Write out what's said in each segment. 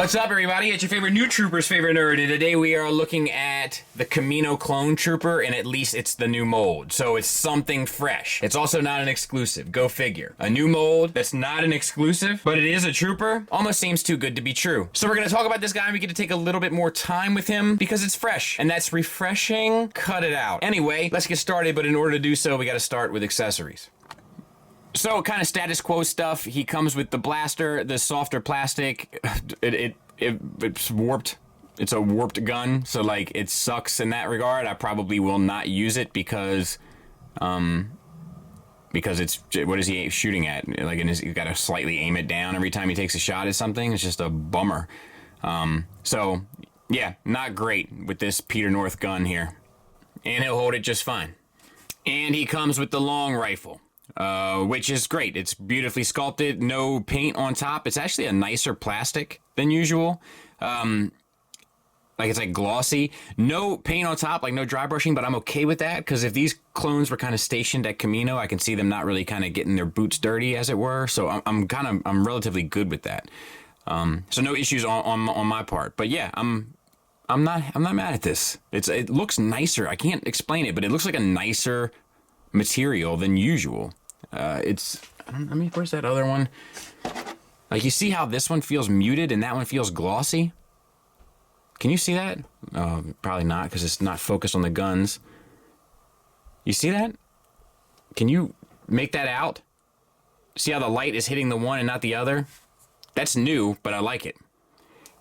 What's up, everybody? It's your favorite new trooper's favorite nerd, and today we are looking at the Kamino clone trooper, and at least it's the new mold, so it's something fresh. It's also not an exclusive, go figure. A new mold that's not an exclusive, but it is a trooper, almost seems too good to be true. So we're gonna talk about this guy, and we get to take a little bit more time with him, because it's fresh, and that's refreshing. Cut it out. Anyway, let's get started, but in order to do so, we gotta start with accessories. So, kind of status quo stuff. He comes with the blaster, the softer plastic. It's warped. It's a warped gun, so like it sucks in that regard. I probably will not use it because it's, what is he shooting at? Like, you got to slightly aim it down every time he takes a shot at something. It's just a bummer. So yeah, not great with this Peter North gun here, and he'll hold it just fine. And he comes with the long rifle. Which is great. It's beautifully sculpted, no paint on top. It's actually a nicer plastic than usual. Like it's like glossy. No paint on top, like no dry brushing, but I'm okay with that because if these clones were kind of stationed at Kamino, I can see them not really kind of getting their boots dirty, as it were. So I'm relatively good with that. So no issues on my part. But yeah, I'm not mad at this. It looks nicer. I can't explain it, but it looks like a nicer material than usual. Where's that other one? Like, you see how this one feels muted and that one feels glossy? Can you see that? Probably not, because it's not focused on the guns. You see that? Can you make that out? See how the light is hitting the one and not the other? That's new, but I like it.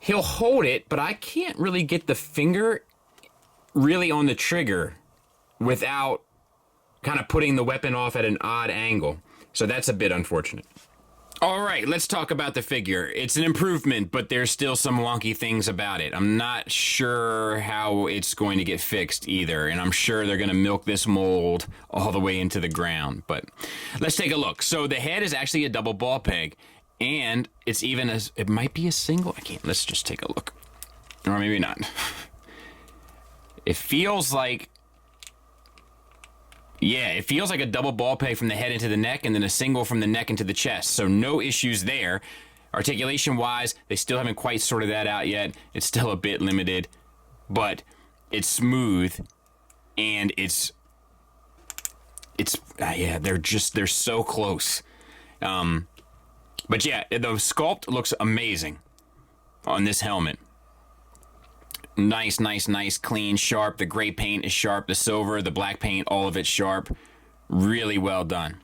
He'll hold it, but I can't really get the finger really on the trigger without kind of putting the weapon off at an odd angle. So that's a bit unfortunate. All right, let's talk about the figure. It's an improvement, but there's still some wonky things about it. I'm not sure how it's going to get fixed either, and I'm sure they're going to milk this mold all the way into the ground. But let's take a look. So the head is actually a double ball peg, and it's even as it might be a single. Let's just take a look. Or maybe not. It feels like, yeah, it feels like a double ball peg from the head into the neck and then a single from the neck into the chest. So no issues there. Articulation-wise, they still haven't quite sorted that out yet. It's still a bit limited, but it's smooth and they're so close. But yeah, the sculpt looks amazing on this helmet. Nice, clean, sharp. The gray paint is sharp. The silver, the black paint, all of it sharp. Really well done.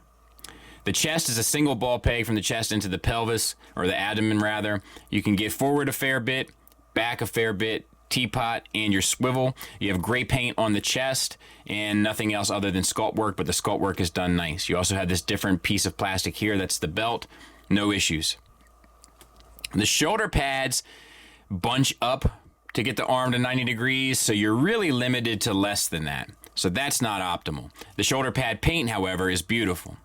The chest is a single ball peg from the chest into the pelvis, or the abdomen rather. You can get forward a fair bit, back a fair bit, teapot, and your swivel. You have gray paint on the chest and nothing else other than sculpt work, but the sculpt work is done nice. You also have this different piece of plastic here. That's the belt. No issues. The shoulder pads bunch up to get the arm to 90 degrees, so you're really limited to less than that. So that's not optimal. The shoulder pad paint, however, is beautiful.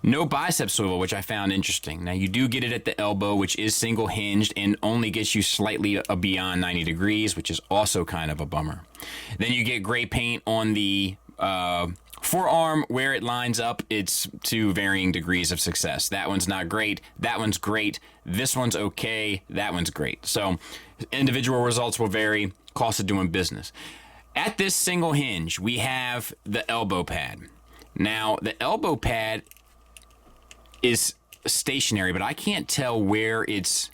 No bicep swivel, which I found interesting. Now, you do get it at the elbow, which is single hinged and only gets you slightly beyond 90 degrees, which is also kind of a bummer. Then you get gray paint on the forearm where it lines up. It's to varying degrees of success. That one's not great. That one's great. This one's okay. That one's great. So individual results will vary. Cost of doing business. At this single hinge, we have the elbow pad. Now, the elbow pad is stationary, but I can't tell where it's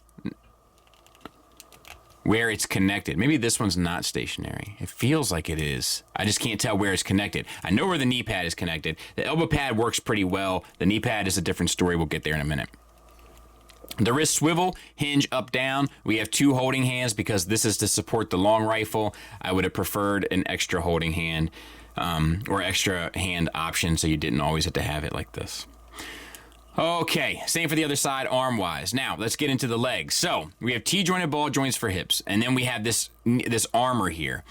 connected. Maybe this one's not stationary. It feels like it is. I just can't tell where it's connected. I know where the knee pad is connected. The elbow pad works pretty well. The knee pad is a different story. We'll get there in a minute. The wrist swivel, hinge up, down. We have two holding hands because this is to support the long rifle. I would have preferred an extra holding hand or extra hand option so you didn't always have to have it like this. Okay, same for the other side arm-wise. Now, let's get into the legs. So, we have T-jointed ball joints for hips, and then we have this armor here.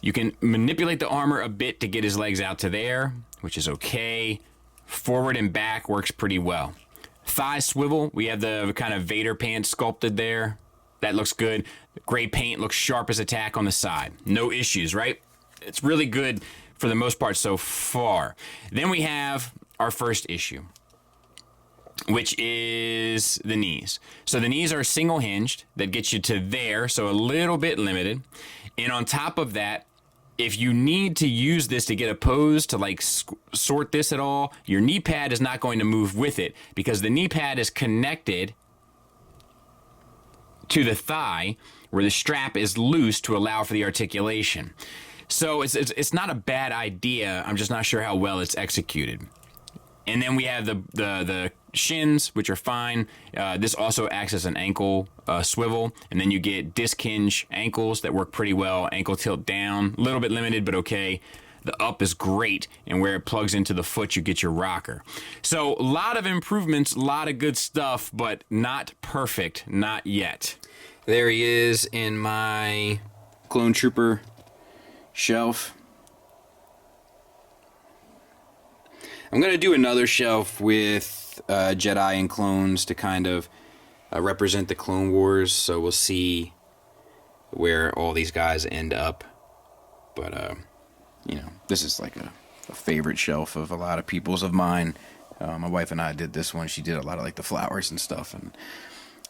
You can manipulate the armor a bit to get his legs out to there, which is okay. Forward and back works pretty well. Thigh swivel, we have the kind of Vader pants sculpted there. That looks good. The gray paint looks sharp as a tack on the side. No issues, right? It's really good for the most part so far. Then we have our first issue. which is the knees. So the knees are single hinged. That gets you to there, so a little bit limited. And on top of that, if you need to use this to get a pose to like sort this at all, your knee pad is not going to move with it because the knee pad is connected to the thigh where the strap is loose to allow for the articulation. So it's not a bad idea. I'm just not sure how well it's executed. And then we have the shins, which are fine. This also acts as an ankle swivel. And then you get disc hinge ankles that work pretty well. Ankle tilt down, a little bit limited, but okay. The up is great, and where it plugs into the foot, you get your rocker. So a lot of improvements, a lot of good stuff, but not perfect, not yet. There he is in my Clone Trooper shelf. I'm going to do another shelf with Jedi and clones to kind of represent the Clone Wars, so we'll see where all these guys end up. But, you know, this is like a favorite shelf of a lot of people's of mine. My wife and I did this one. She did a lot of like the flowers and stuff, and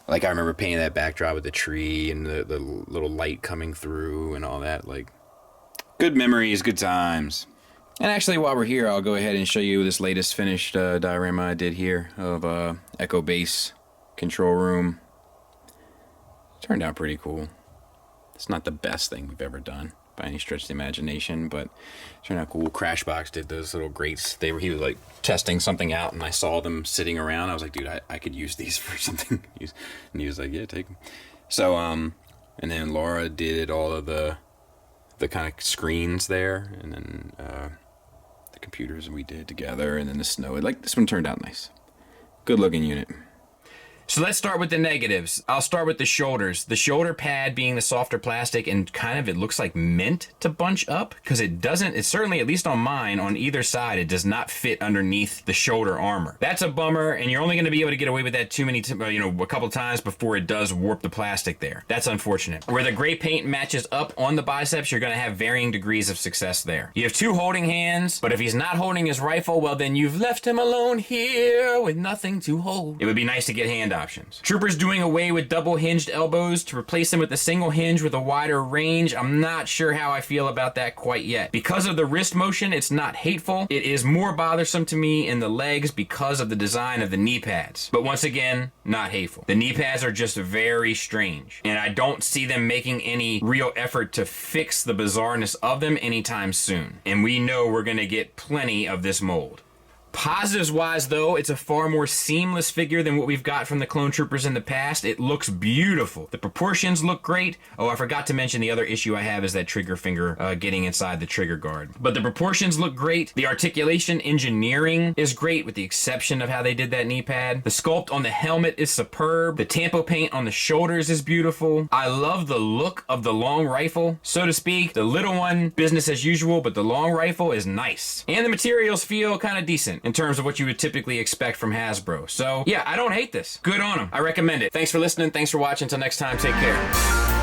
like I remember painting that backdrop with the tree and the little light coming through and all that. Like, good memories, good times. And actually, while we're here, I'll go ahead and show you this latest finished diorama I did here of Echo Base control room. Turned out pretty cool. It's not the best thing we've ever done by any stretch of the imagination, but it turned out cool. Crashbox did those little grates. He was like testing something out, and I saw them sitting around. I was like, dude, I could use these for something. And he was like, yeah, take them. So, and then Laura did all of the kind of screens there, and then the computers we did together, and then the snow. Like, this one turned out nice. Good looking unit. So let's start with the negatives. I'll start with the shoulders. The shoulder pad being the softer plastic, and kind of it looks like meant to bunch up, because it doesn't. It's certainly, at least on mine, on either side, it does not fit underneath the shoulder armor. That's a bummer, and you're only going to be able to get away with that a couple times before it does warp the plastic there. That's unfortunate. Where the gray paint matches up on the biceps, you're going to have varying degrees of success there. You have two holding hands, but if he's not holding his rifle, well, then you've left him alone here with nothing to hold. It would be nice to get hand options. Trooper's doing away with double hinged elbows to replace them with a single hinge with a wider range. I'm not sure how I feel about that quite yet. Because of the wrist motion, it's not hateful. It is more bothersome to me in the legs because of the design of the knee pads. But once again, not hateful. The knee pads are just very strange, and I don't see them making any real effort to fix the bizarreness of them anytime soon. And we know we're gonna get plenty of this mold. Positives wise though, it's a far more seamless figure than what we've got from the Clone Troopers in the past. It looks beautiful. The proportions look great. Oh, I forgot to mention the other issue I have is that trigger finger getting inside the trigger guard. But the proportions look great. The articulation engineering is great, with the exception of how they did that knee pad. The sculpt on the helmet is superb. The tampo paint on the shoulders is beautiful. I love the look of the long rifle, so to speak. The little one, business as usual, but the long rifle is nice. And the materials feel kind of decent in terms of what you would typically expect from Hasbro. So yeah, I don't hate this. Good on them. I recommend it. Thanks for listening. Thanks for watching. Until next time, take care.